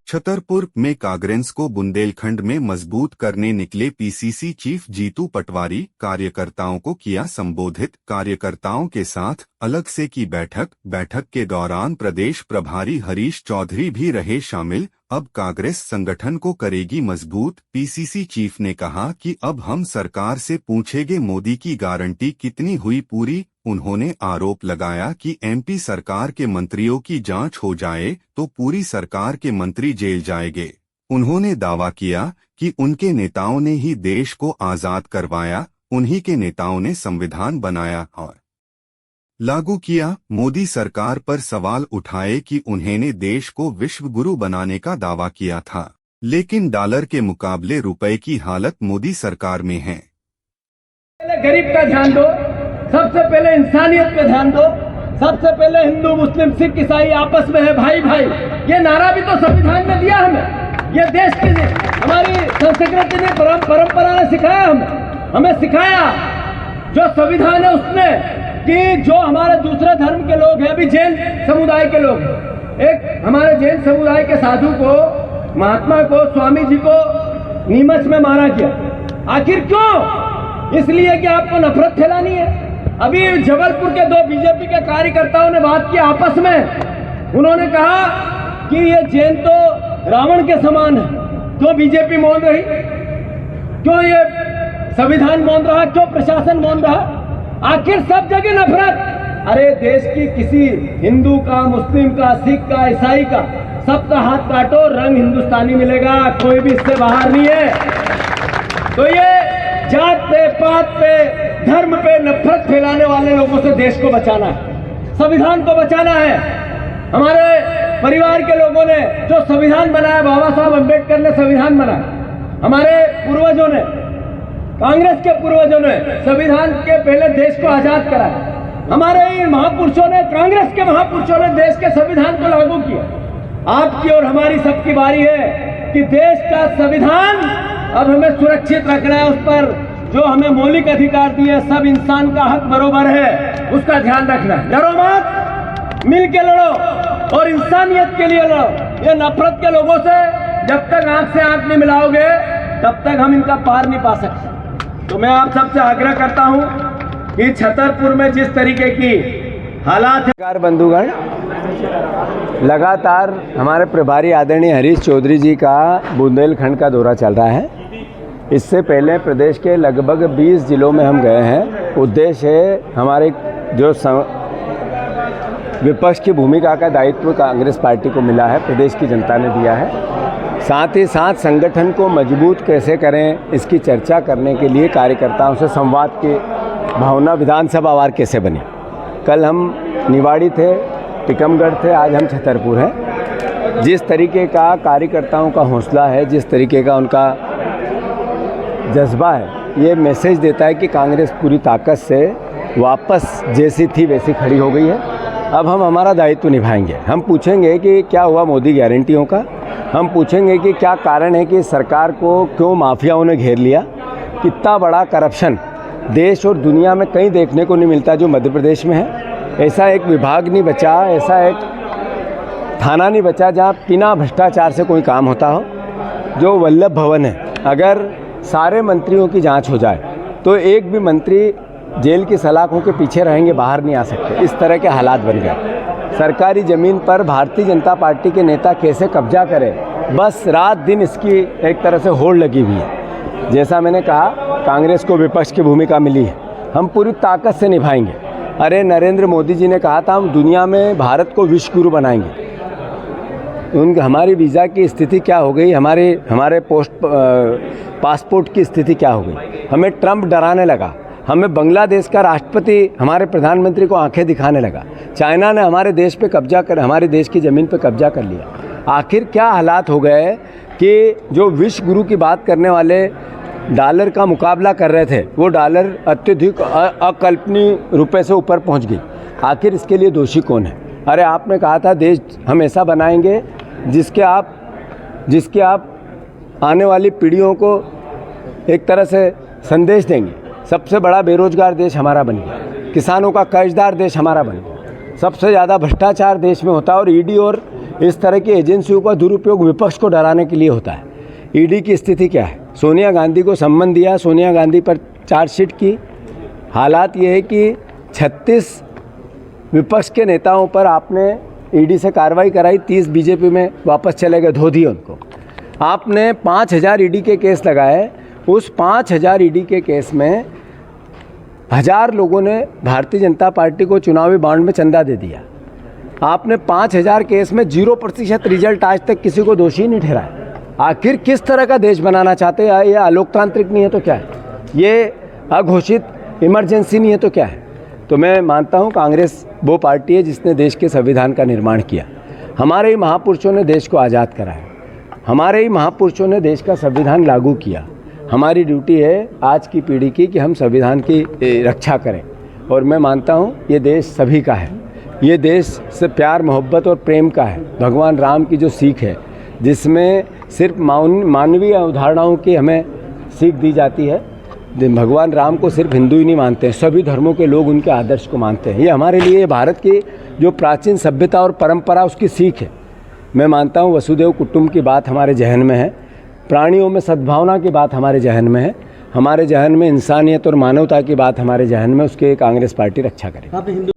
छतरपुर में कांग्रेस को बुंदेलखंड में मजबूत करने निकले पीसीसी चीफ जीतू पटवारी कार्यकर्ताओं को किया संबोधित। कार्यकर्ताओं के साथ अलग से की बैठक के दौरान प्रदेश प्रभारी हरीश चौधरी भी रहे शामिल। अब कांग्रेस संगठन को करेगी मजबूत। पीसीसी चीफ ने कहा कि अब हम सरकार से पूछेंगे मोदी की गारंटी कितनी हुई पूरी। उन्होंने आरोप लगाया कि एमपी सरकार के मंत्रियों की जांच हो जाए तो पूरी सरकार के मंत्री जेल जाएंगे। उन्होंने दावा किया कि उनके नेताओं ने ही देश को आजाद करवाया, उन्हीं के नेताओं ने संविधान बनाया और लागू किया। मोदी सरकार पर सवाल उठाए कि उन्होंने देश को विश्व गुरु बनाने का दावा किया था, लेकिन डॉलर के मुकाबले रुपए की हालत मोदी सरकार में है। गरीब का ध्यान दो, सबसे पहले इंसानियत पे ध्यान दो, सबसे पहले हिंदू मुस्लिम सिख ईसाई आपस में है भाई भाई। ये नारा भी तो संविधान ने दिया हमें, ये देश की हमारी संस्कृति ने परंपरा ने सिखाया हमें सिखाया जो संविधान है उसने कि जो हमारे दूसरे धर्म के लोग हैं, अभी जैन समुदाय के लोग, एक हमारे जैन समुदाय के साधु को, महात्मा को, स्वामी जी को नीमच में मारा गया। आखिर क्यों? इसलिए कि आपको नफरत फैलानी है। अभी जबलपुर के दो बीजेपी के कार्यकर्ताओं ने बात की आपस में, उन्होंने कहा कि ये जैन तो रावण के समान है, क्यों बीजेपी मौन रही, क्यों ये संविधान मौन रहा, क्यों प्रशासन मौन रहा? आखिर सब जगह नफरत। अरे देश की किसी हिंदू का, मुस्लिम का, सिख का, ईसाई का, सबका हाथ काटो, रंग हिंदुस्तानी मिलेगा, कोई भी इससे बाहर नहीं है। तो ये जात पे, पात पे, धर्म पे नफरत फैलाने वाले लोगों से देश को बचाना है, संविधान को बचाना है। हमारे परिवार के लोगों ने जो संविधान बनाया, बाबा साहब अम्बेडकर ने संविधान बनाया, हमारे पूर्वजों ने, कांग्रेस के पूर्वजों ने संविधान के पहले देश को आजाद कराया। हमारे महापुरुषों ने, कांग्रेस के महापुरुषों ने देश के संविधान को लागू किया। आपकी और हमारी सबकी बारी है कि देश का संविधान अब हमें सुरक्षित रखना है, उस पर जो हमें मौलिक अधिकार दिए, सब इंसान का हक बरोबर है, उसका ध्यान रखना है। डरो मत, मिल के लड़ो और इंसानियत के लिए लड़ो। ये नफरत के लोगों से जब तक आंख से आंख नहीं मिलाओगे तब तक हम इनका पार नहीं पा सकते। तो मैं आप सबसे आग्रह करता हूं कि छतरपुर में जिस तरीके की हालात है, बंधुगण, लगातार हमारे प्रभारी आदरणीय हरीश चौधरी जी का बुंदेलखंड का दौरा चल रहा है। इससे पहले प्रदेश के लगभग 20 जिलों में हम गए हैं। उद्देश्य है हमारे जो विपक्ष की भूमिका का दायित्व कांग्रेस पार्टी को मिला है, प्रदेश की जनता ने दिया है। साथ ही साथ संगठन को मजबूत कैसे करें इसकी चर्चा करने के लिए कार्यकर्ताओं से संवाद की भावना विधानसभा वार कैसे बने। कल हम निवाड़ी थे, टीकमगढ़ थे, आज हम छतरपुर हैं। जिस तरीके का कार्यकर्ताओं का हौसला है, जिस तरीके का उनका जज्बा है, ये मैसेज देता है कि कांग्रेस पूरी ताकत से वापस जैसी थी वैसी खड़ी हो गई है। अब हम हमारा दायित्व निभाएंगे। हम पूछेंगे कि क्या हुआ मोदी गारंटियों का, हम पूछेंगे कि क्या कारण है कि सरकार को क्यों माफियाओं ने घेर लिया, कितना बड़ा करप्शन देश और दुनिया में कहीं देखने को नहीं मिलता जो मध्य प्रदेश में है। ऐसा एक विभाग नहीं बचा, ऐसा एक थाना नहीं बचा जहाँ बिना भ्रष्टाचार से कोई काम होता हो। जो वल्लभ भवन है, अगर सारे मंत्रियों की जांच हो जाए तो एक भी मंत्री जेल की सलाखों के पीछे रहेंगे, बाहर नहीं आ सकते। इस तरह के हालात बन गए। सरकारी ज़मीन पर भारतीय जनता पार्टी के नेता कैसे कब्जा करें, बस रात दिन इसकी एक तरह से होड़ लगी हुई है। जैसा मैंने कहा, कांग्रेस को विपक्ष की भूमिका मिली है, हम पूरी ताकत से निभाएंगे। अरे नरेंद्र मोदी जी ने कहा था हम दुनिया में भारत को विश्व गुरु बनाएंगे। हमारी वीज़ा की स्थिति क्या हो गई, हमारे पासपोर्ट की स्थिति क्या हो गई। हमें ट्रंप डराने लगा, हमें बांग्लादेश का राष्ट्रपति हमारे प्रधानमंत्री को आंखें दिखाने लगा, चाइना ने हमारे देश पे कब्जा कर, हमारे देश की ज़मीन पे कब्जा कर लिया। आखिर क्या हालात हो गए कि जो विश्व गुरु की बात करने वाले डॉलर का मुकाबला कर रहे थे, वो डॉलर अत्यधिक अकल्पनीय रुपए से ऊपर पहुंच गई। आखिर इसके लिए दोषी कौन है? अरे आपने कहा था देश हम ऐसा बनाएंगे जिसके आप आने वाली पीढ़ियों को एक तरह से संदेश देंगे। सबसे बड़ा बेरोजगार देश हमारा बन गया, किसानों का कर्जदार देश हमारा बन गया, सबसे ज़्यादा भ्रष्टाचार देश में होता है और ईडी और इस तरह की एजेंसियों का दुरुपयोग विपक्ष को डराने के लिए होता है। ईडी की स्थिति क्या है? सोनिया गांधी को सम्मन दिया, सोनिया गांधी पर चार्जशीट की। हालात ये है कि 36 विपक्ष के नेताओं पर आपने ईडी से कार्रवाई कराई, 30 बीजेपी में वापस चले गए, धो दिए उनको। आपने 5000 ईडी के केस लगाए, उस 5000 ईडी के केस में 1000 लोगों ने भारतीय जनता पार्टी को चुनावी बॉन्ड में चंदा दे दिया। आपने 5000 केस में 0% रिजल्ट आज तक किसी को दोषी नहीं ठहराया। आखिर किस तरह का देश बनाना चाहते हैं? ये अलोकतांत्रिक नहीं है तो क्या है? ये अघोषित इमरजेंसी नहीं है तो क्या है? तो मैं मानता हूँ कांग्रेस वो पार्टी है जिसने देश के संविधान का निर्माण किया। हमारे ही महापुरुषों ने देश को आज़ाद कराया, हमारे ही महापुरुषों ने देश का संविधान लागू किया। हमारी ड्यूटी है आज की पीढ़ी की कि हम संविधान की रक्षा करें। और मैं मानता हूँ ये देश सभी का है, ये देश से प्यार मोहब्बत और प्रेम का है। भगवान राम की जो सीख है, जिसमें सिर्फ मानवीय अवधारणाओं की हमें सीख दी जाती है। भगवान राम को सिर्फ हिंदू ही नहीं मानते हैं, सभी धर्मों के लोग उनके आदर्श को मानते हैं। ये हमारे लिए भारत की जो प्राचीन सभ्यता और परंपरा उसकी सीख है। मैं मानता हूँ वसुदेव कुटुंब की बात हमारे जहन में है, प्राणियों में सद्भावना की बात हमारे जहन में है, हमारे जहन में इंसानियत और मानवता की बात हमारे जहन में, उसके कांग्रेस पार्टी रक्षा करेगी।